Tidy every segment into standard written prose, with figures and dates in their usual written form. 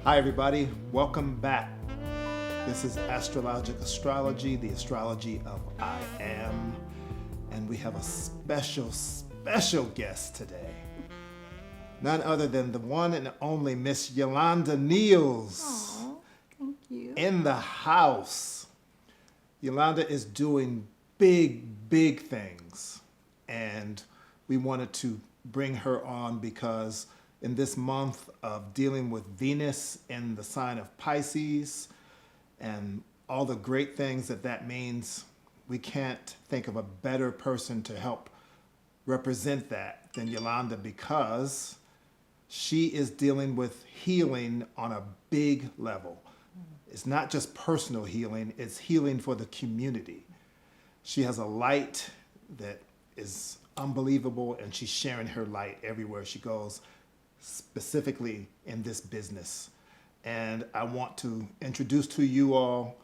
Hi everybody, welcome back. This is Astrology, the astrology of I am. And we have a special guest today. None other than the one and only Miss Yolanda Neals. Oh, thank you. In the house. Yolanda is doing big things. And we wanted to bring her on because in this month of dealing with Venus in the sign of Pisces and all the great things that means, we can't think of a better person to help represent that than Yolanda, because she is dealing with healing on a big level. It's not just personal healing, it's healing for the community. She has a light that is unbelievable, and she's sharing her light everywhere she goes, specifically in this business. And I want to introduce to you all,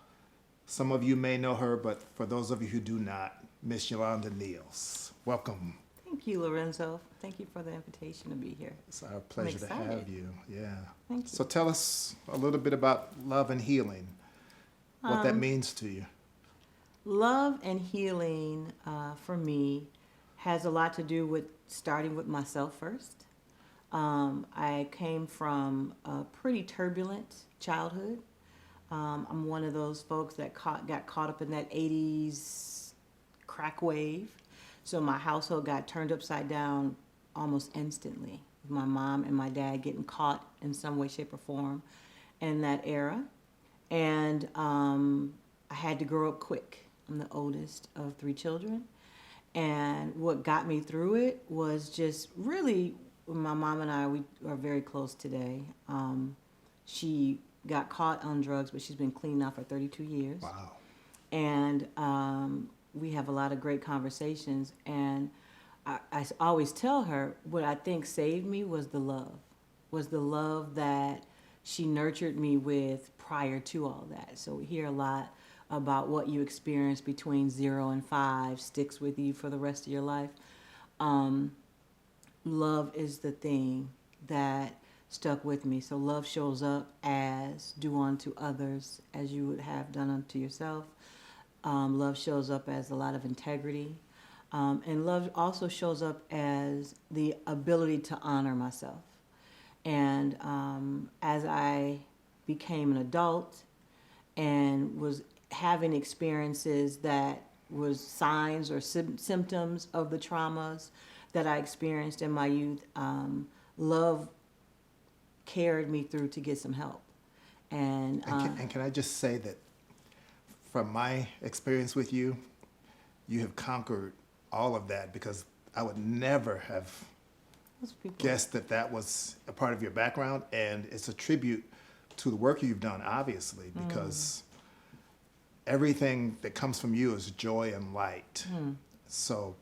some of you may know her, but for those of you who do not, Miss Yolanda Neals. Welcome. Thank you, Lorenzo. Thank you for the invitation to be here. It's our pleasure to have you. Yeah. Thank you. So tell us a little bit about love and healing, what that means to you. Love and healing for me has a lot to do with starting with myself first. I came from a pretty turbulent childhood. I'm one of those folks that got caught up in that 80s crack wave. So my household got turned upside down almost instantly. My mom and my dad getting caught in some way, shape, or form in that era. And I had to grow up quick. I'm the oldest of 3 children. And what got me through it was just really, my mom and I, we are very close today. She got caught on drugs, but she's been clean now for 32 years. Wow. And we have a lot of great conversations. And I always tell her what I think saved me was the love that she nurtured me with prior to all that. So we hear a lot about what you experience between 0 and 5 sticks with you for the rest of your life. Love is the thing that stuck with me. So love shows up as do unto others as you would have done unto yourself. Love shows up as a lot of integrity. And love also shows up as the ability to honor myself. And as I became an adult and was having experiences that was signs or symptoms of the traumas that I experienced in my youth, love carried me through to get some help. And can I just say that from my experience with you, you have conquered all of that, because I would never have guessed that was a part of your background. And it's a tribute to the work you've done, obviously, because everything that comes from you is joy and light. So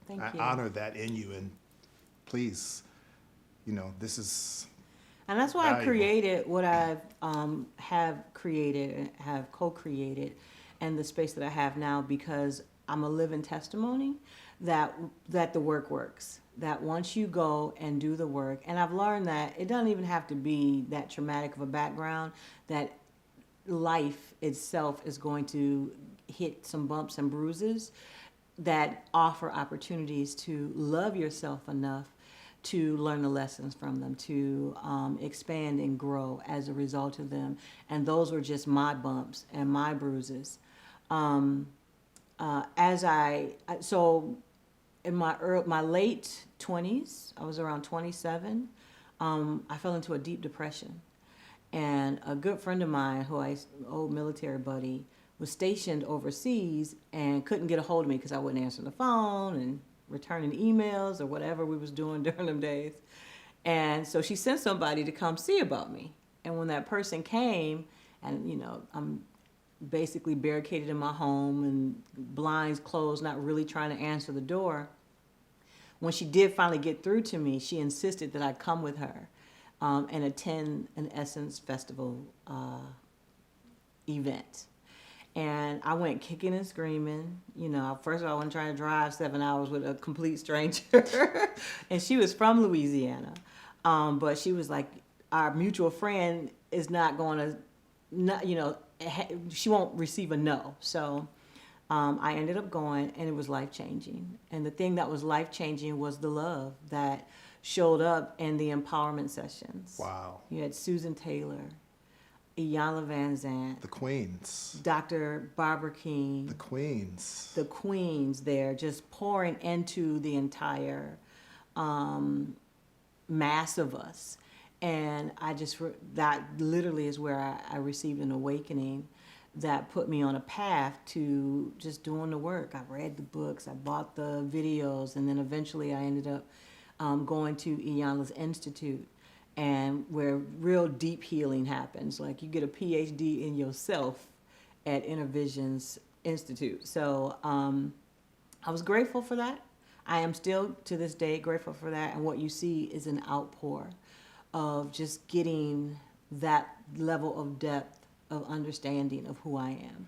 Thank I you. honor that in you, and please, this is And that's why valuable. I created what I have co-created, and the space that I have now, because I'm a living testimony that the work works. That once you go and do the work, and I've learned that it doesn't even have to be that traumatic of a background, that life itself is going to hit some bumps and bruises that offer opportunities to love yourself enough to learn the lessons from them, to expand and grow as a result of them. And those were just my bumps and my bruises. So in my late 20s, I was around 27, I fell into a deep depression. And a good friend of mine, old military buddy, was stationed overseas and couldn't get a hold of me because I wouldn't answer the phone and returning emails or whatever we was doing during them days. And so she sent somebody to come see about me. And when that person came, and I'm basically barricaded in my home and blinds closed, not really trying to answer the door. When she did finally get through to me, she insisted that I come with her and attend an Essence Festival event. And I went kicking and screaming. First of all, I wasn't trying to drive 7 hours with a complete stranger. And she was from Louisiana. But she was like, our mutual friend is not going to, not, she won't receive a no. So I ended up going, and it was life-changing. And the thing that was life-changing was the love that showed up in the empowerment sessions. Wow. You had Susan Taylor, Iyanla Van Zant, The queens. Dr. Barbara King, The queens. the queens there, just pouring into the entire mass of us. And that literally is where I received an awakening that put me on a path to just doing the work. I read the books, I bought the videos, and then eventually I ended up going to Iyanla's Institute, and where real deep healing happens. Like, you get a PhD in yourself at Intervision's Institute. So I was grateful for that. I am still, to this day, grateful for that. And what you see is an outpour of just getting that level of depth of understanding of who I am.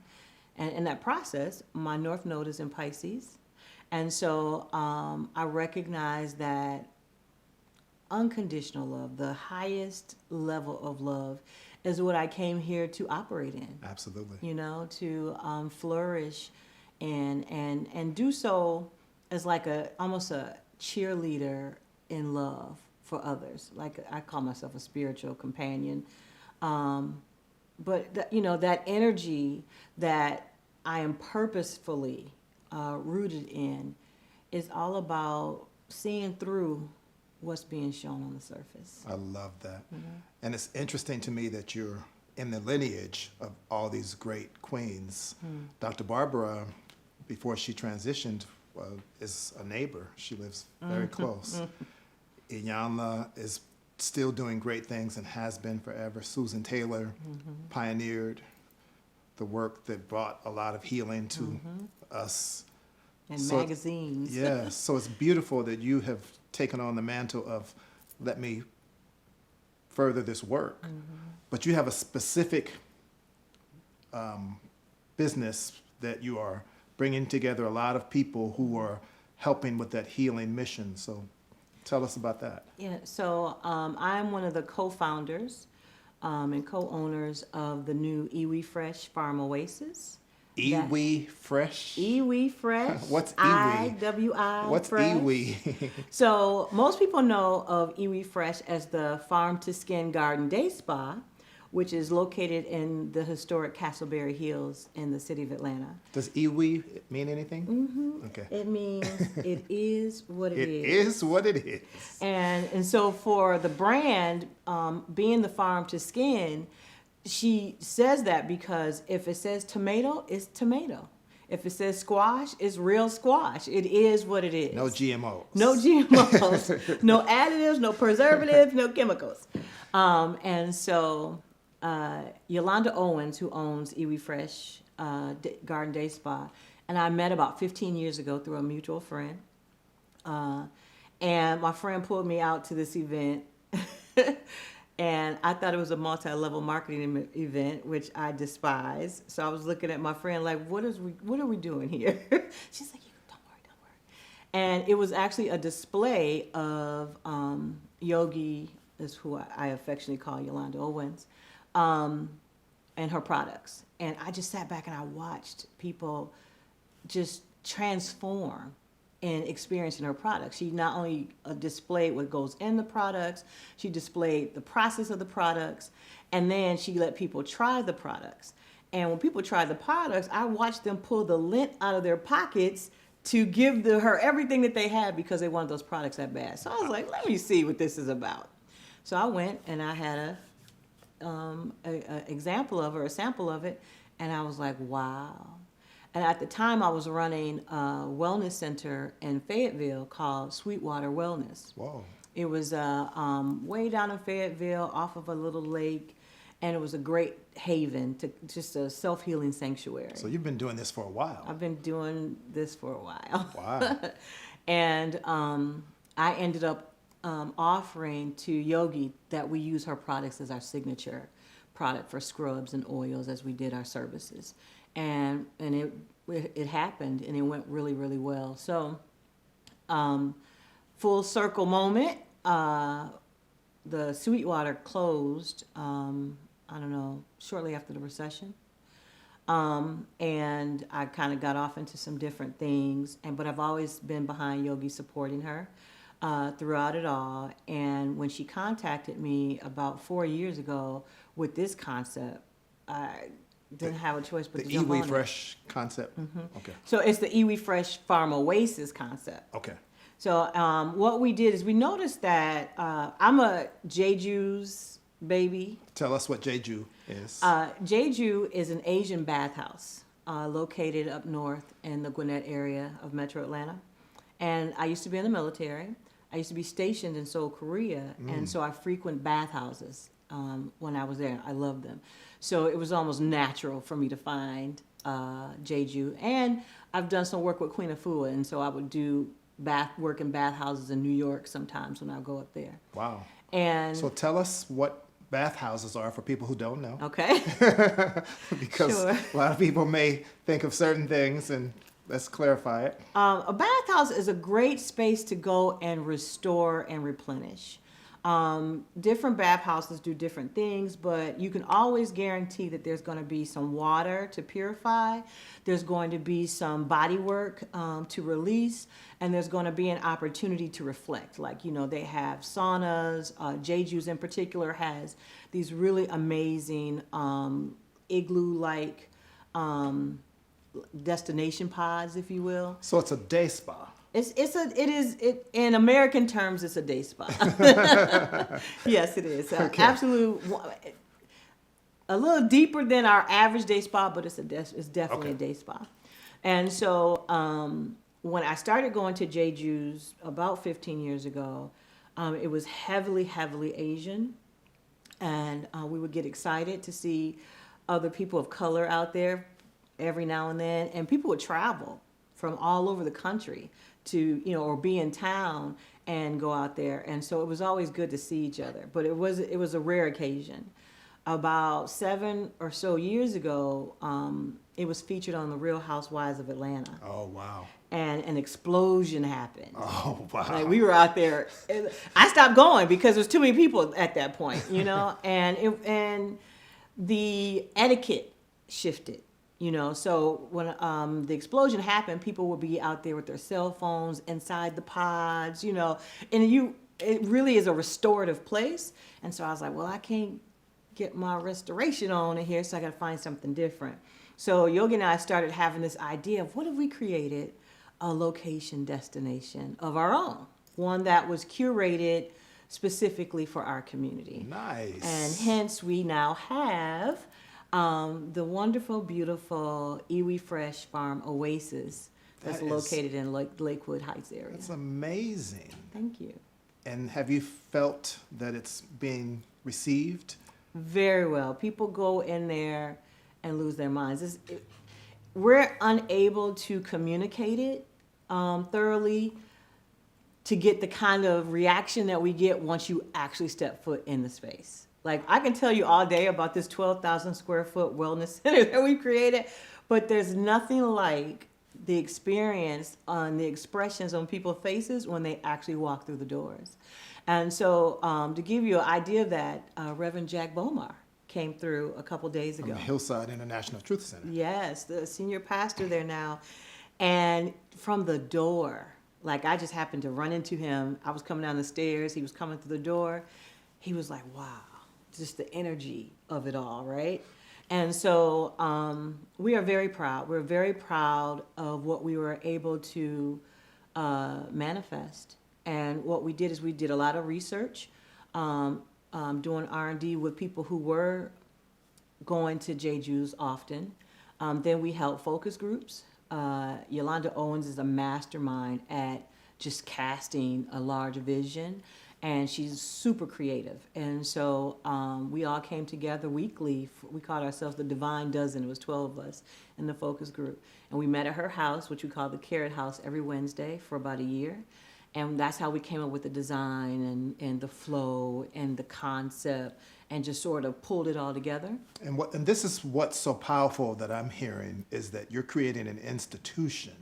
And in that process, my North Node is in Pisces. And so I recognize that unconditional love, the highest level of love, is what I came here to operate in. Absolutely. To flourish and do so as like almost a cheerleader in love for others. Like, I call myself a spiritual companion. But that energy that I am purposefully rooted in is all about seeing through what's being shown on the surface. I love that. And it's interesting to me that you're in the lineage of all these great queens. Dr. Barbara, before she transitioned, is a neighbor. She lives very close. Iyanla is still doing great things and has been forever. Susan Taylor pioneered the work that brought a lot of healing to us. And magazines. Yeah, so it's beautiful that you have taken on the mantle of, let me further this work. But you have a specific business that you are bringing together a lot of people who are helping with that healing mission. So tell us about that. Yeah, so I'm one of the co-founders and co-owners of the new IWI Fresh Farm Oasis. IWI Fresh? IWI Fresh. What's IWI? IWI What's Fresh. IWI? So most people know of IWI Fresh as the Farm to Skin Garden Day Spa, which is located in the historic Castleberry Hills in the city of Atlanta. Does IWI mean anything? Okay. It means it is what it is. It is what it is. And so for the brand, being the farm to skin, she says that because if it says tomato, it's tomato. If it says squash, it's real squash. It is what it is. No GMOs. No GMOs. No additives, no preservatives, no chemicals. And so Yolanda Owens, who owns IWI Fresh Garden Day Spa, and I met about 15 years ago through a mutual friend. And my friend pulled me out to this event. And I thought it was a multi-level marketing event, which I despise. So I was looking at my friend like, what are we doing here? She's like, don't worry. And it was actually a display of Yogi, is who I affectionately call Yolanda Owens, and her products. And I just sat back and I watched people just transform in experiencing her products. She not only displayed what goes in the products, she displayed the process of the products, and then she let people try the products. And when people tried the products, I watched them pull the lint out of their pockets to give her everything that they had because they wanted those products that bad. So I was like, let me see what this is about. So I went and I had a example of her, a sample of it, and I was like, wow. And at the time, I was running a wellness center in Fayetteville called Sweetwater Wellness. Whoa. It was way down in Fayetteville off of a little lake, and it was a great haven, just a self-healing sanctuary. So you've been doing this for a while. I've been doing this for a while. Wow. And I ended up offering to Yogi that we use her products as our signature product for scrubs and oils as we did our services. And it happened, and it went really, really well. So, full circle moment. the Sweetwater closed, I don't know, shortly after the recession. And I kind of got off into some different things, but I've always been behind Yogi, supporting her throughout it all. And when she contacted me about 4 years ago with this concept, I didn't have a choice but The to jump on IWI it. Fresh concept? Okay. So it's the IWI Fresh Farm Oasis concept. Okay. So what we did is we noticed that I'm a Jeju's baby. Tell us what Jeju is. Jeju is an Asian bathhouse located up north in the Gwinnett area of Metro Atlanta. And I used to be in the military. I used to be stationed in Seoul, Korea, and so I frequent bathhouses when I was there. I loved them. So it was almost natural for me to find Jeju. And I've done some work with Queen Afua, and so I would do work in bathhouses in New York sometimes when I go up there. Wow. And So tell us what bathhouses are for people who don't know. okay. Because Sure. a lot of people may think of certain things, and let's clarify it. A bathhouse is a great space to go and restore and replenish. Different bathhouses do different things, but you can always guarantee that there's going to be some water to purify, there's going to be some body work to release, and there's going to be an opportunity to reflect. Like, you know, they have saunas. Jeju's in particular has these really amazing igloo-like destination pods, if you will. So it's a day spa. In American terms, it's a day spa. Yes, it is. Okay. A little deeper than our average day spa, but it's definitely a day spa. And so when I started going to Jeju's about 15 years ago, it was heavily, heavily Asian. And we would get excited to see other people of color out there every now and then. And people would travel from all over the country to, you know, or be in town and go out there. And so it was always good to see each other. But it was a rare occasion. About 7 or so years ago, it was featured on The Real Housewives of Atlanta. Oh, wow. And an explosion happened. Oh, wow. Like, we were out there. I stopped going because there's too many people at that point, you know, and the etiquette shifted, you know. So when the explosion happened, people would be out there with their cell phones inside the pods, you know, and it really is a restorative place. And so I was like, well, I can't get my restoration on in here, so I got to find something different. So Yogi and I started having this idea of what if we created a location destination of our own, one that was curated specifically for our community. Nice. And hence we now have the wonderful, beautiful IWI Fresh Farm Oasis that's located in Lakewood Heights area. That's amazing. Thank you. And have you felt that it's being received? Very well. People go in there and lose their minds. We're unable to communicate it thoroughly to get the kind of reaction that we get once you actually step foot in the space. Like, I can tell you all day about this 12,000 square foot wellness center that we created, but there's nothing like the experience on the expressions on people's faces when they actually walk through the doors. And so to give you an idea of that, Reverend Jack Bomar came through a couple days ago. From Hillside International Truth Center. Yes, the senior pastor there now. And from the door, like, I just happened to run into him. I was coming down the stairs. He was coming through the door. He was like, wow, just the energy of it all, right? And so we are very proud. We're very proud of what we were able to manifest. And what we did is we did a lot of research, doing R&D with people who were going to Jeju's often. Then we held focus groups. Yolanda Owens is a mastermind at just casting a large vision, and she's super creative. And so we all came together weekly. We called ourselves the Divine Dozen. It was 12 of us in the focus group. And we met at her house, which we call the Carrot House, every Wednesday for about a year. And that's how we came up with the design and the flow and the concept, and just sort of pulled it all together. And this is what's so powerful that I'm hearing, is that you're creating an institution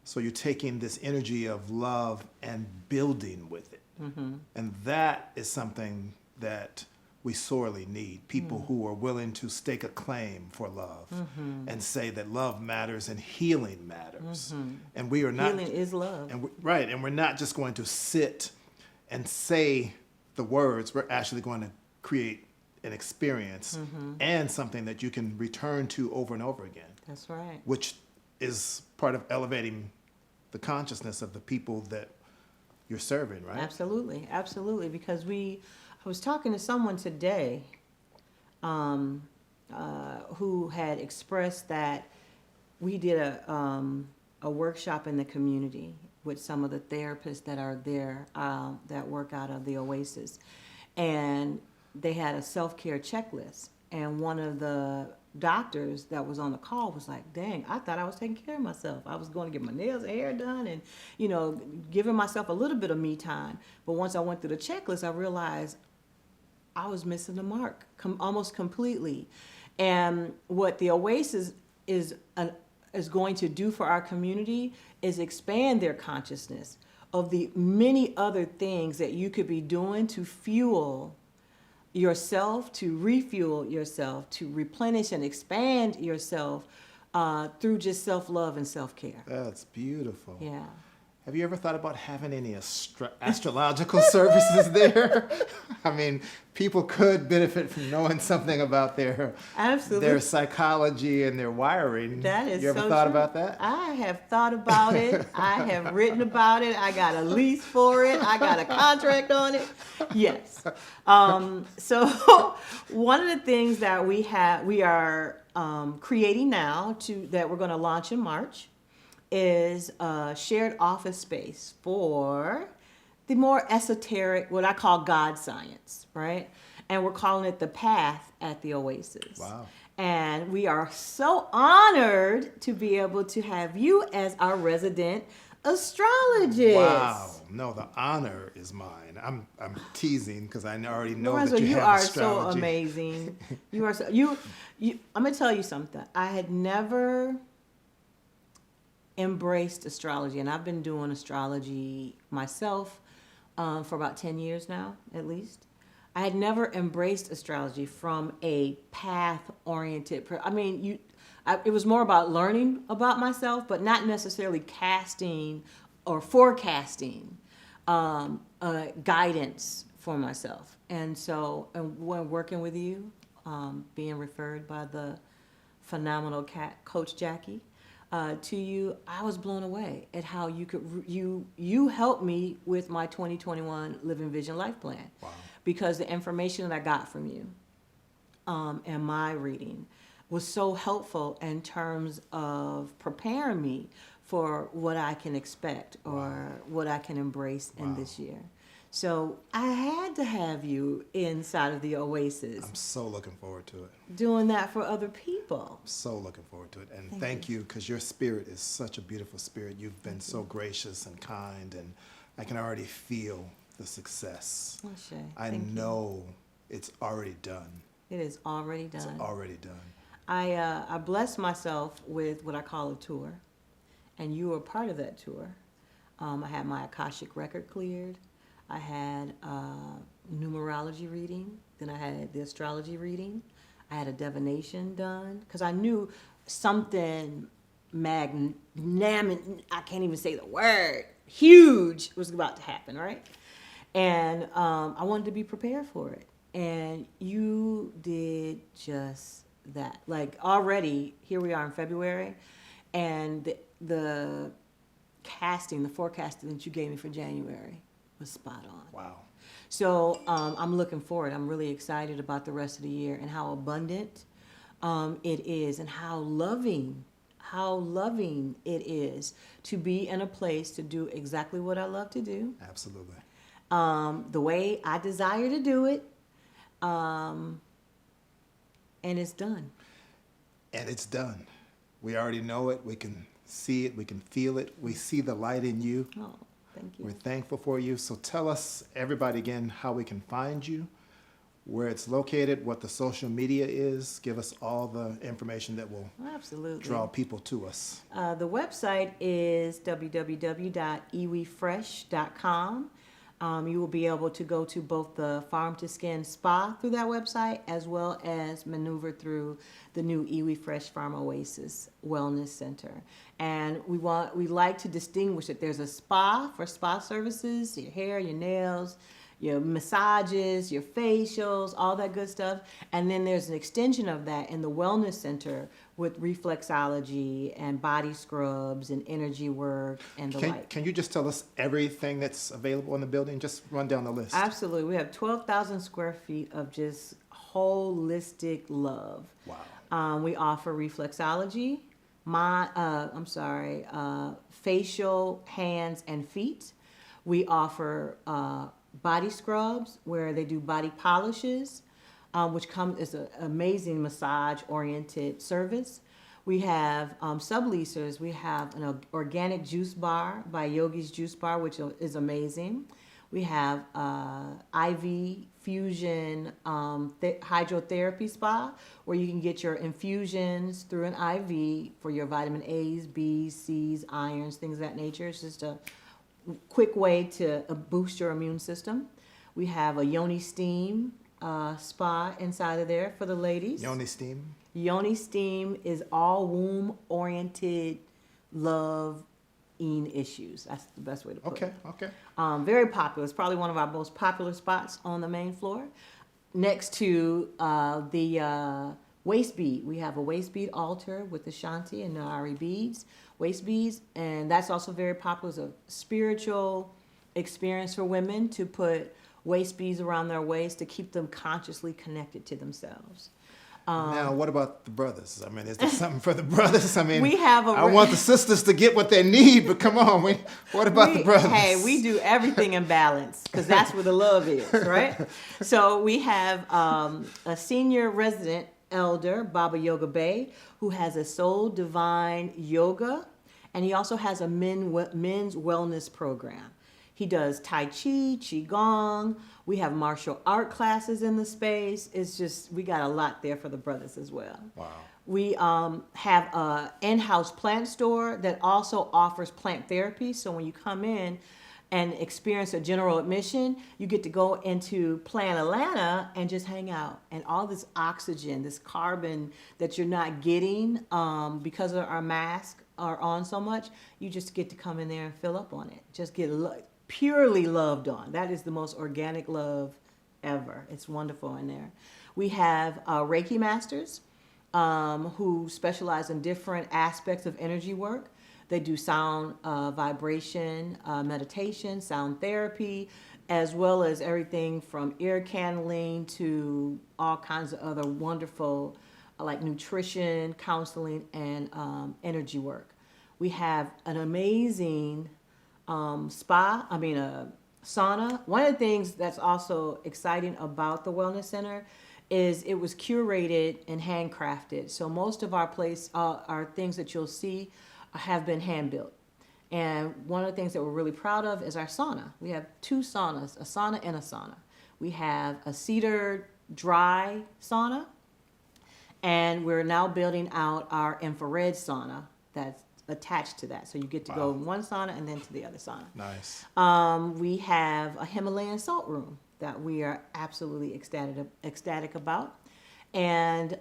So you're taking this energy of love and building with it. And that is something that we sorely need. People who are willing to stake a claim for love and say that love matters and healing matters. And we are not. Healing is love. And right. And we're not just going to sit and say the words. We're actually going to create an experience and something that you can return to over and over again. That's right. Which is part of elevating the consciousness of the people that you're serving, right? Absolutely, absolutely. Because I was talking to someone today who had expressed that we did a workshop in the community with some of the therapists that are there that work out of the Oasis. And they had a self-care checklist. And one of the doctors that was on the call was like, dang, I thought I was taking care of myself. I was going to get my nails and hair done and, giving myself a little bit of me time. But once I went through the checklist, I realized I was missing the mark almost completely. And what the Oasis is going to do for our community is expand their consciousness of the many other things that you could be doing to fuel yourself, to refuel yourself, to replenish and expand yourself through just self-love and self-care. That's beautiful. Yeah. Have you ever thought about having any astrological services there? I mean, people could benefit from knowing something about their psychology and their wiring. That is you ever so thought true. about that? I have thought about it. I have written about it. I got a lease for it. I got a contract on it. Yes. So one of the things that we are creating now that we're going to launch in March is a shared office space for the more esoteric, what I call God science, right? And we're calling it the Path at the Oasis. Wow. And we are so honored to be able to have you as our resident astrologist. Wow. No, the honor is mine. I'm teasing because I already know Lorenzo, that you have are astrology. so amazing. You are so I'm gonna tell you something. I had never embraced astrology, and I've been doing astrology myself for about 10 years now, at least. I had never embraced astrology from a path-oriented. It was more about learning about myself, but not necessarily casting or forecasting guidance for myself. And so, when working with you, being referred by the phenomenal Coach Jackie to you, I was blown away at how you helped me with my 2021 Living Vision Life Plan. Wow. Because the information that I got from you and my reading was so helpful in terms of preparing me for what I can expect or what I can embrace in this year. So I had to have you inside of the Oasis. I'm so looking forward to it. Doing that for other people. I'm so looking forward to it. And thank you, because your spirit is such a beautiful spirit. You've been so gracious and kind, and I can already feel the success. Oh, Shay, I know it's already done. It is already done. It's already done. I blessed myself with what I call a tour, and you were part of that tour. I had my Akashic record cleared. I had numerology reading. Then I had the astrology reading. I had a divination done because I knew something magnanimous, I can't even say the word, huge was about to happen, right? And I wanted to be prepared for it. And you did just that. Like already, here we are in February, and the forecasting that you gave me for January was spot on. Wow. So I'm looking forward. I'm really excited about the rest of the year and how abundant it is, and how loving it is to be in a place to do exactly what I love to do. Absolutely. The way I desire to do it, and it's done. And it's done. We already know it. We can see it. We can feel it. We see the light in you. Oh, thank you. We're thankful for you. So tell us, everybody, again, how we can find you, where it's located, what the social media is. Give us all the information that will Absolutely. draw people to us. The website is www.iwifresh.com. You will be able to go to both the Farm to Skin Spa through that website, as well as maneuver through the new IWI Fresh Farm Oasis Wellness Center. And we like to distinguish that there's a spa for spa services, your hair, your nails, your massages, your facials, all that good stuff. And then there's an extension of that in the wellness center with reflexology and body scrubs and energy work and the like. Can you just tell us everything that's available in the building? Just run down the list. Absolutely. We have 12,000 square feet of just holistic love. Wow. We offer reflexology, facial, hands, and feet. We offer body scrubs where they do body polishes, which is an amazing massage-oriented service. We have subleasers. We have an organic juice bar by Yogi's Juice Bar, which is amazing. We have IV fusion hydrotherapy spa, where you can get your infusions through an IV for your vitamin A's, B's, C's, irons, things of that nature. It's just a quick way to boost your immune system. We have a Yoni Steam spa inside of there for the ladies. Yoni Steam? Yoni Steam is all womb-oriented love issues. That's the best way to put it. Okay. Very popular. It's probably one of our most popular spots on the main floor. Next to the waist bead, we have a waist bead altar with the Shanti and Nari beads, waist beads, and that's also very popular. It's a spiritual experience for women to put waist beads around their waist to keep them consciously connected to themselves. Now, what about the brothers? I mean, is there something for the brothers? I mean, I want the sisters to get what they need, but come on, what about the brothers? Hey, we do everything in balance because that's where the love is, right? So we have a senior resident elder, Baba Yoga Bay, who has a Soul Divine Yoga, and he also has a men's wellness program. He does Tai Chi, Qigong. We have martial art classes in the space. It's just, we got a lot there for the brothers as well. Wow. We have an in-house plant store that also offers plant therapy. So when you come in and experience a general admission, you get to go into Plant Atlanta and just hang out. And all this oxygen, this carbon that you're not getting because of our masks are on so much, you just get to come in there and fill up on it. Just get purely loved on. That is the most organic love ever. It's wonderful in there. We have Reiki masters who specialize in different aspects of energy work. They do sound vibration, meditation, sound therapy, as well as everything from ear candling to all kinds of other wonderful like nutrition, counseling, and energy work. We have an amazing sauna. One of the things that's also exciting about the Wellness Center is it was curated and handcrafted. So most of our things that you'll see have been hand built. And one of the things that we're really proud of is our sauna. We have two saunas, a sauna and a sauna. We have a cedar dry sauna, and we're now building out our infrared sauna that's attached to that. So you get to go in one sauna and then to the other sauna. Nice. We have a Himalayan salt room that we are absolutely ecstatic about. And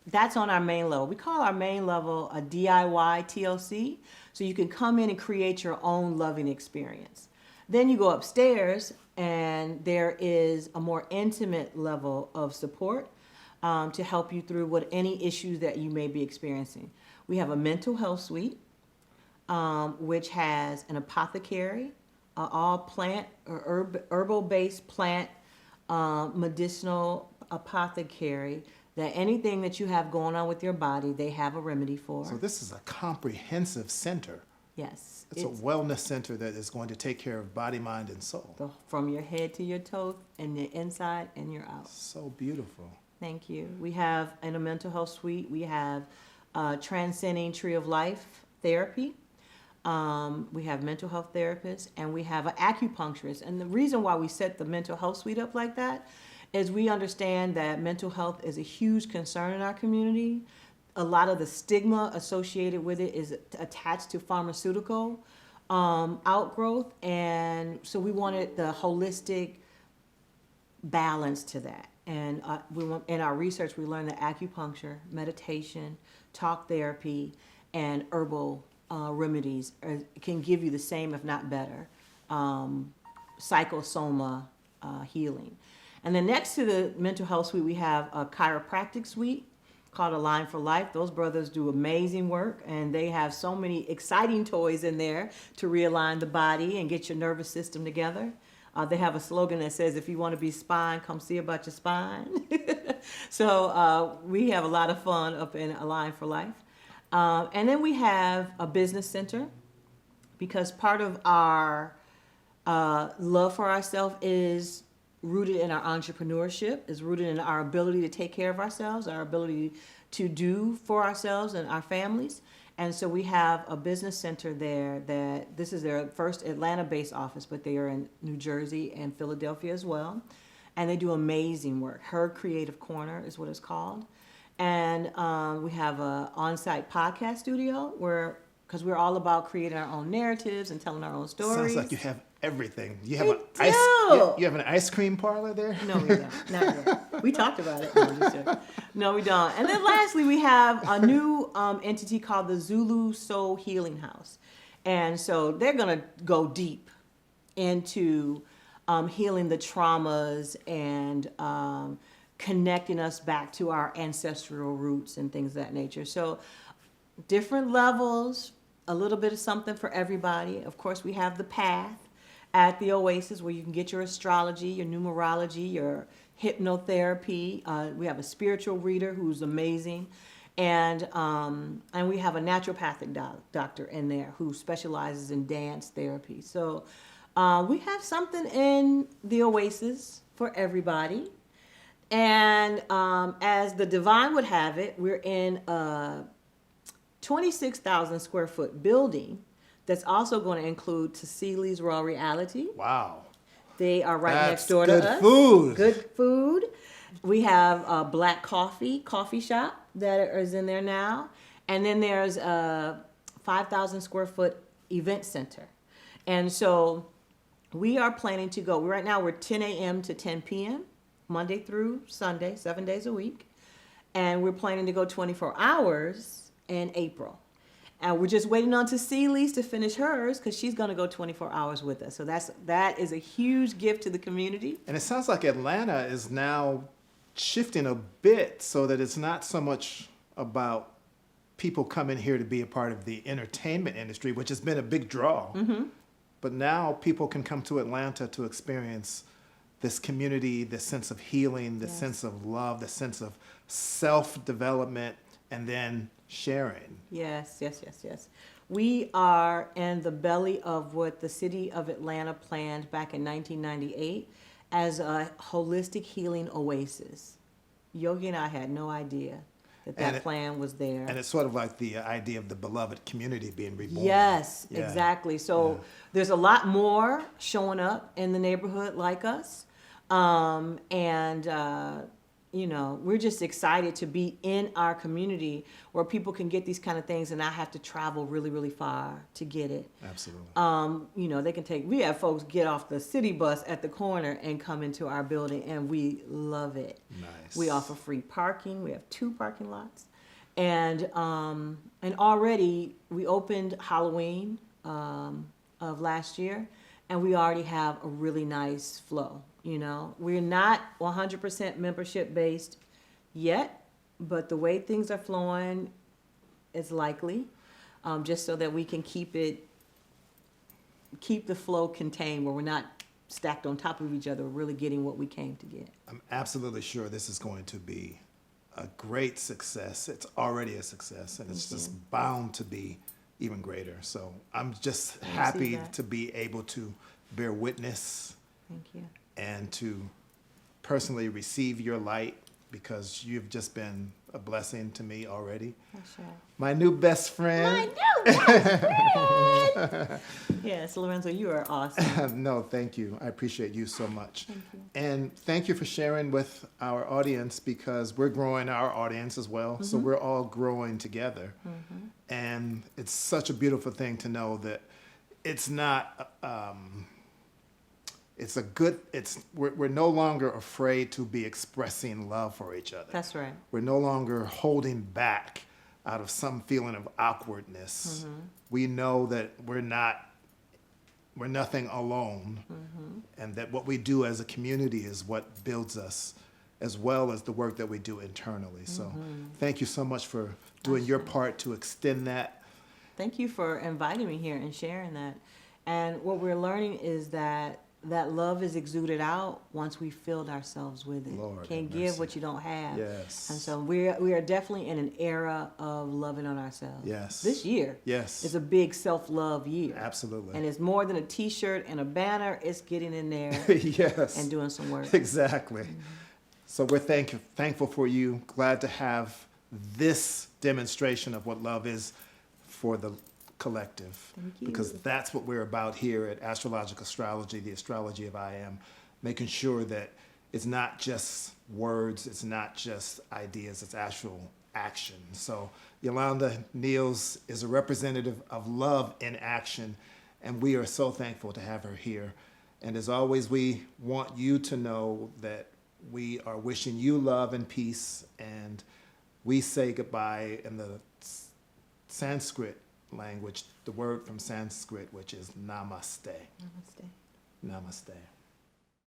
that's on our main level. We call our main level a DIY TLC. So you can come in and create your own loving experience. Then you go upstairs and there is a more intimate level of support to help you through any issues that you may be experiencing. We have a mental health suite, which has an apothecary, all plant or herbal-based plant medicinal apothecary, that anything that you have going on with your body, they have a remedy for. So this is a comprehensive center. Yes. It's a wellness center that is going to take care of body, mind, and soul. From your head to your toes, and the inside and your out. So beautiful. Thank you. We have in a mental health suite, we have transcending tree of life therapy. We have mental health therapists, and we have an acupuncturist. And the reason why we set the mental health suite up like that is we understand that mental health is a huge concern in our community. A lot of the stigma associated with it is attached to pharmaceutical outgrowth, and so we wanted the holistic balance to that. And in our research, we learned that acupuncture, meditation, talk therapy, and herbal remedies can give you the same, if not better, psychosoma healing. And then next to the mental health suite, we have a chiropractic suite called Align for Life. Those brothers do amazing work, and they have so many exciting toys in there to realign the body and get your nervous system together. They have a slogan that says, if you want to be spine, come see about your spine. So we have a lot of fun up in Align for Life. And then we have a business center, because part of our love for ourselves is rooted in our entrepreneurship, is rooted in our ability to take care of ourselves, our ability to do for ourselves and our families. And so we have a business center there that this is their first Atlanta-based office, but they are in New Jersey and Philadelphia as well. And they do amazing work. Her Creative Corner is what it's called. And we have an on-site podcast studio because we're all about creating our own narratives and telling our own stories. Sounds like you have everything. You We have do. you have an ice cream parlor there? No, we don't. Not yet. We talked about it. No, I'm just joking. No, we don't. And then lastly, we have a new entity called the Zulu Soul Healing House. And so they're going to go deep into healing the traumas and connecting us back to our ancestral roots and things of that nature. So different levels, a little bit of something for everybody. Of course, we have the path at the Oasis where you can get your astrology, your numerology, your hypnotherapy. We have a spiritual reader who's amazing. And we have a naturopathic doctor in there who specializes in dance therapy. So we have something in the Oasis for everybody. And as the divine would have it, we're in a 26,000 square foot building that's also going to include Cecili's Raw Reality. Wow. They are right That's next door to good us. food. Good food. We have a Black Coffee shop that is in there now. And then there's a 5,000 square foot event center. And so we are planning to go. Right now we're 10 a.m. to 10 p.m., Monday through Sunday, 7 days a week. And we're planning to go 24 hours in April. And we're just waiting on Cecili's to finish hers because she's going to go 24 hours with us. So that is a huge gift to the community. And it sounds like Atlanta is now shifting a bit so that it's not so much about people coming here to be a part of the entertainment industry, which has been a big draw. Mm-hmm. But now people can come to Atlanta to experience this community, this sense of healing, this sense of love, this sense of self-development, and then sharing. Yes. We are in the belly of what the city of Atlanta planned back in 1998 as a holistic healing oasis. Yogi and I had no idea that plan was there. And it's sort of like the idea of the beloved community being reborn. Yes, Yeah. exactly. So there's a lot more showing up in the neighborhood like us. We're just excited to be in our community where people can get these kind of things and not have to travel really, really far to get it. Absolutely. We have folks get off the city bus at the corner and come into our building, and we love it. Nice. We offer free parking. We have 2 parking lots. And already we opened Halloween of last year, and we already have a really nice flow. We're not 100% membership based yet, but the way things are flowing is likely, just so that we can keep the flow contained where we're not stacked on top of each other, really getting what we came to get. I'm absolutely sure this is going to be a great success. It's already a success, and it's just bound to be even greater. So I'm just happy to be able to bear witness. Thank you. And to personally receive your light, because you've just been a blessing to me already. That's right. My new best friend. My new best friend! Yes, Lorenzo, you are awesome. No, thank you. I appreciate you so much. Thank you. And thank you for sharing with our audience, because we're growing our audience as well. So we're all growing together. And it's such a beautiful thing to know that it's not, we're no longer afraid to be expressing love for each other. That's right. We're no longer holding back out of some feeling of awkwardness. We know that we're nothing alone, and that what we do as a community is what builds us, as well as the work that we do internally. So thank you so much for doing your part to extend that. Thank you for inviting me here and sharing that. And what we're learning is that love is exuded out once we filled ourselves with it. Lord Can't have give mercy. what you don't have. Yes. And so we are definitely in an era of loving on ourselves. Yes. This year Yes. is a big self-love year. Absolutely. And it's more than a T-shirt and a banner. It's getting in there Yes. and doing some work. Exactly. So we're thankful for you. Glad to have this demonstration of what love is for the collective. Thank you. Because that's what we're about here at Astrological Astrology, the Astrology of I Am, making sure that it's not just words, it's not just ideas, it's actual action. So Yolanda Neals is a representative of love in action, and we are so thankful to have her here. And as always, we want you to know that we are wishing you love and peace, and we say goodbye in the Sanskrit language, the word from Sanskrit, which is namaste. Namaste. Namaste.